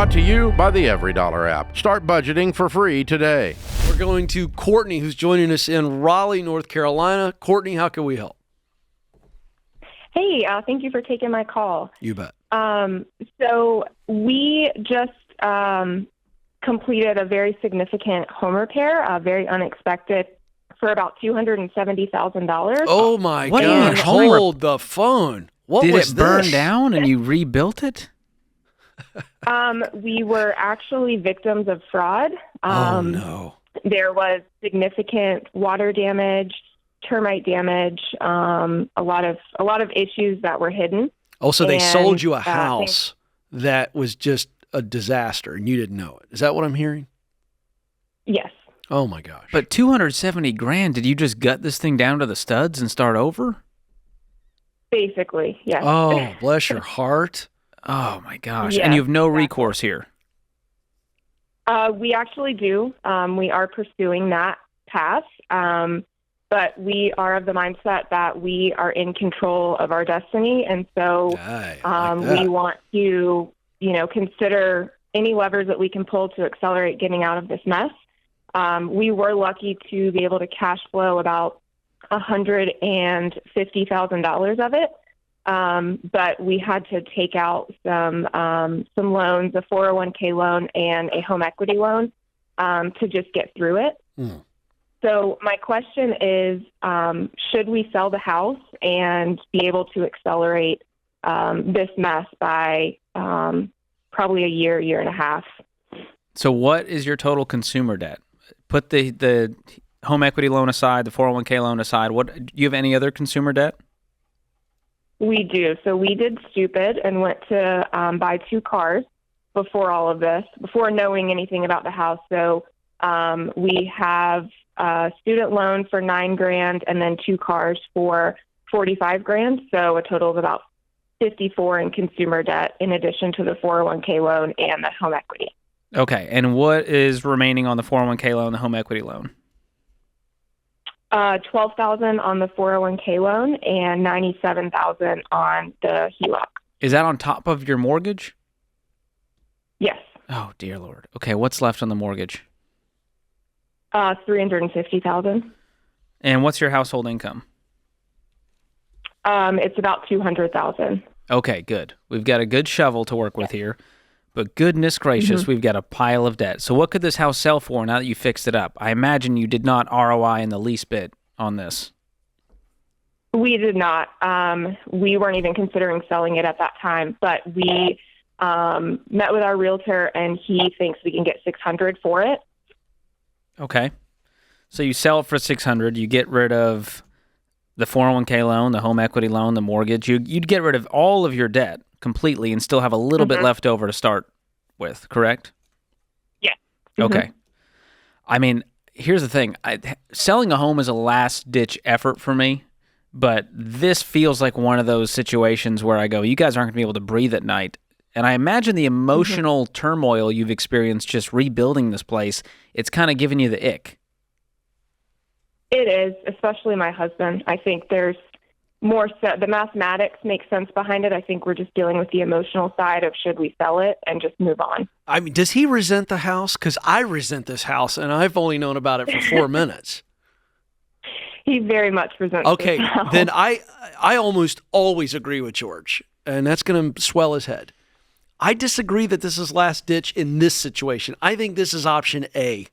Brought to you by the Every Dollar app. Start budgeting for free today. We're going to Courtney, who's joining us in Raleigh, North Carolina. Courtney, how can we help? Hey, thank you for taking my call. You bet. So we just completed a very significant home repair, very unexpected, for about $270,000. Oh, my What do you mean gosh. home rep- Hold the phone. What Did was it burn this? down and you rebuilt it? We were actually victims of fraud. Oh, no. There was significant water damage, termite damage, a lot of issues that were hidden. Oh, so they And, sold you a house that was just a disaster and you didn't know it. Is that what I'm hearing? Yes. Oh, my gosh. But $270,000, did you just gut this thing down to the studs and start over? Basically, yes. Oh, bless your heart. Oh, my gosh. Yeah, And you have no exactly. recourse here. We actually do. We are pursuing that path, but we are of the mindset that we are in control of our destiny, and so Aye, I like that. we want to, consider any levers that we can pull to accelerate getting out of this mess. We were lucky to be able to cash flow about $150,000 of it. But we had to take out some loans, a 401k loan and a home equity loan, to just get through it. Mm. So my question is, should we sell the house and be able to accelerate this mess by probably a year and a half? So what is your total consumer debt? Put the home equity loan aside, the 401k loan aside. What do you have any other consumer debt? We do. So we did stupid and went to buy 2 cars before all of this, before knowing anything about the house. So we have a student loan for $9,000 and then 2 cars for $45,000. So a total of about $54,000 in consumer debt, in addition to the 401k loan and the home equity. Okay. And what is remaining on the 401k loan, the home equity loan? $12,000 on the 401k loan and $97,000 on the HELOC. Is that on top of your mortgage? Yes. Oh, dear Lord. Okay. What's left on the mortgage? $350,000. And what's your household income? It's about $200,000. Okay, good. We've got a good shovel to work with here, but goodness gracious, we've got a pile of debt. So what could this house sell for now that you fixed it up? I imagine you did not ROI in the least bit on this. We did not. We weren't even considering selling it at that time, but we met with our realtor, and he thinks we can get $600,000 for it. Okay. So you sell it for $600,000, you get rid of the 401k loan, the home equity loan, the mortgage. You'd get rid of all of your debt completely and still have a little bit left over to start with, correct? Yeah. Okay. I mean, here's the thing. Selling a home is a last-ditch effort for me, but this feels like one of those situations where I go, you guys aren't going to be able to breathe at night. And I imagine the emotional turmoil you've experienced just rebuilding this place, it's kind of giving you the ick. It is, especially my husband. I think there's more the mathematics make sense behind it. I think we're just dealing with the emotional side of should we sell it and just move on. I mean, does he resent the house? Because I resent this house, and I've only known about it for 4 minutes. He very much resents Okay, this house. then I almost always agree with George, and that's going to swell his head. I disagree that this is last ditch in this situation. I think this is option A.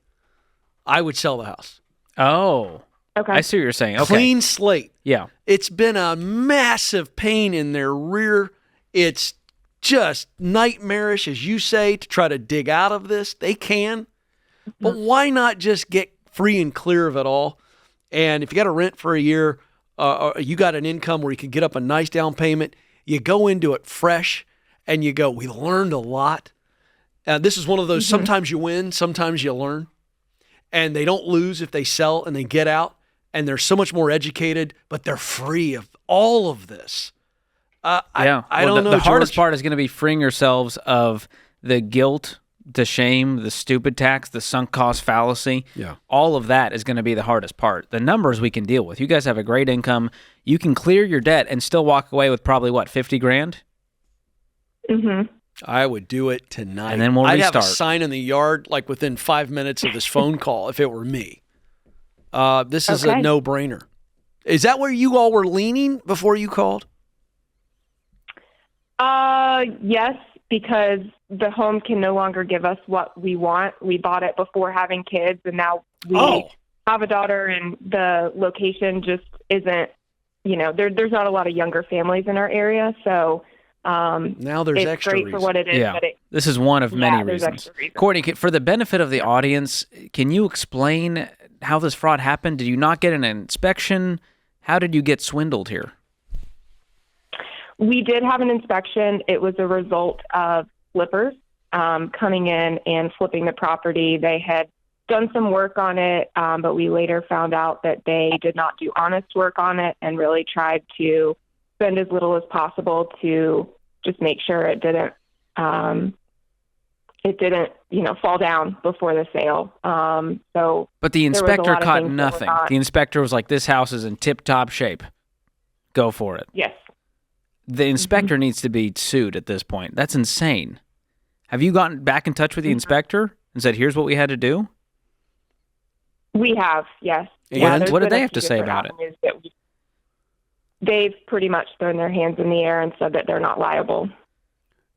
I would sell the house. Oh. Okay. I see what you're saying. Okay. Clean slate. Yeah. It's been a massive pain in their rear. It's just nightmarish, as you say, to try to dig out of this. They can. But why not just get free and clear of it all? And if you got to rent for a year, you got an income where you can get up a nice down payment, you go into it fresh and you go, we learned a lot. This is one of those, sometimes you win, sometimes you learn. And they don't lose if they sell and they get out. And they're so much more educated, but they're free of all of this. I don't know, The hardest George. part is going to be freeing yourselves of the guilt, the shame, the stupid tax, the sunk cost fallacy. Yeah. All of that is going to be the hardest part. The numbers we can deal with. You guys have a great income. You can clear your debt and still walk away with probably, what, $50,000? I would do it tonight. And then we'll I'd have a restart. sign in the yard like within 5 minutes of this phone call if it were me. This is a Okay. no-brainer. Is that where you all were leaning before you called? Yes, because the home can no longer give us what we want. We bought it before having kids, and now we have a daughter, and the location just isn't, there's not a lot of younger families in our area. So Now there's it's extra great reason. for what it is. Yeah. But This is one of many there's reasons. extra reasons. Courtney, for the benefit of the audience, can you explain how this fraud happened? Did you not get an inspection? How did you get swindled here? We did have an inspection. It was a result of flippers coming in and flipping the property. They had done some work on it, but we later found out that they did not do honest work on it and really tried to spend as little as possible to just make sure it didn't fall down before the sale. But the there was a inspector lot of caught things that were nothing. not- The inspector was like, this house is in tip-top shape. Go for it. Yes. The inspector needs to be sued at this point. That's insane. Have you gotten back in touch with the inspector and said, here's what we had to do? We have, yes. And there's what did been they a have to few say different about it? avenues that they've pretty much thrown their hands in the air and said that they're not liable.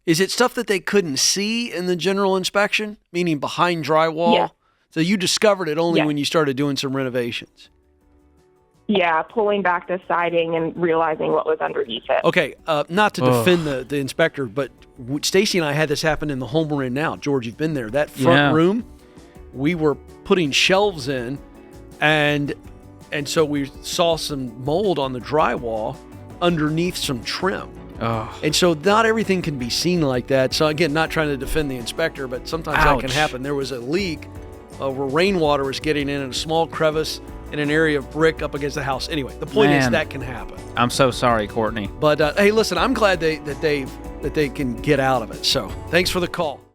Is it stuff that they couldn't see in the general inspection, meaning behind drywall? Yeah. So you discovered it only Yeah. when you started doing some renovations. Yeah, pulling back the siding and realizing what was underneath it. Okay, not to defend the inspector, but Stacy and I had this happen in the home we're in now. George, you've been there. That front Yeah. room, we were putting shelves in, and so we saw some mold on the drywall underneath some trim. Oh, And so not everything can be seen like that. So again, not trying to defend the inspector, but sometimes that can Ouch. happen. There was a leak where rainwater was getting in a small crevice in an area of brick up against the house. Anyway, the point is Man. that can happen. I'm so sorry, Courtney. But hey, listen, I'm glad that they can get out of it. So thanks for the call.